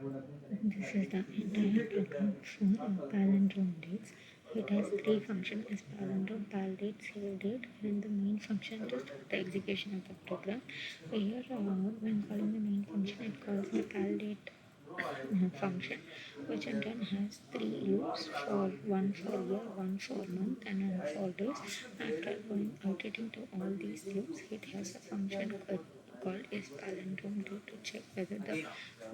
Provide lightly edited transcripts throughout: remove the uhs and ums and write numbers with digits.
This is the entire program for palindrome dates. It has three functions as palindrome, pal date, save date, and the main function to start the execution of the program. Here, when calling the main function, it calls the pal date function, which in turn has three loops for one for year, one for month, and one for days. After going iterating to all these loops, it has a function called is palindrome date to check whether the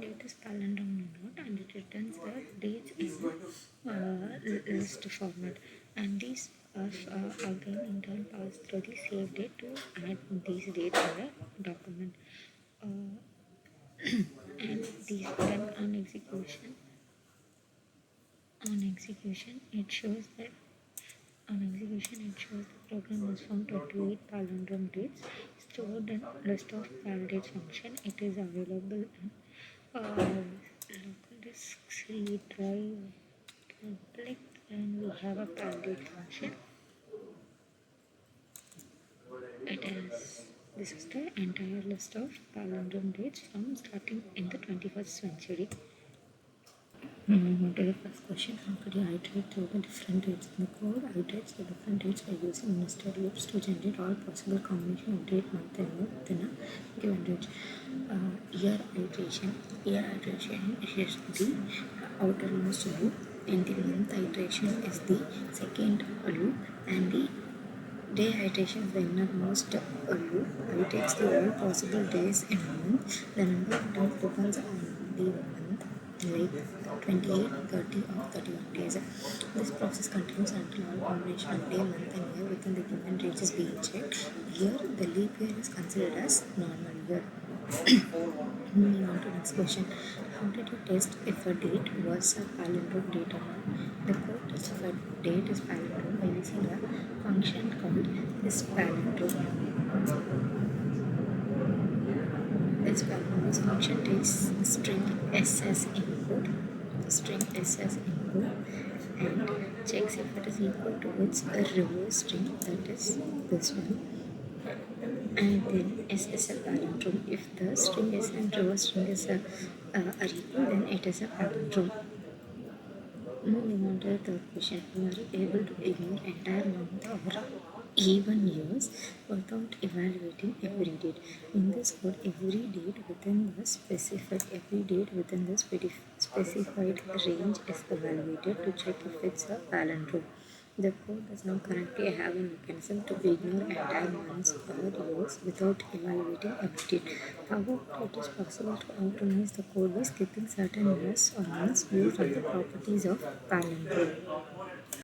date is palindrome or not, and it returns the dates in list format. And these again in turn pass through the save date to add these dates in the document. Uh, and these then on execution it shows that it shows the program is from 28 palindrome dates stored in list of pal dates function. It is available in local disk C drive public, and we have a pal date function. It is This is the entire list of palindrome dates from starting in the 21st century. Moving on to the first question, how could you iterate through the different dates in the code? Iterates the different dates by using nested loops to generate all possible combination of date, month, and year within a given range. Year iteration is the outermost loop, and the month iteration is the second loop, and the day iteration is the innermost loop. Iterates the all possible days in a month. The number of days depends on the month, like 28, 30, or 31 days. This process continues until all combination of day, month, and year within the given range is being checked. Here, the leap year is considered as normal year. Moving on to next question. How did you test if a date was a palindrome date or not? The code tests if a date is palindrome by using a function called is palindrome. This function takes string S as input, and checks if it is equal to its reverse string, that is this one. And then S is a palindrome. If the string S and reverse string is are equal, then it is a palindrome. Moving on to the third question, you are able to ignore entire month or even years without evaluating every date. In this code, every date within the specified range is evaluated to check if it's a palindrome. The code does not currently have a mechanism to ignore entire months or years without evaluating every date. However, it is possible to optimize the code by skipping certain years or months based on the properties of palindrome.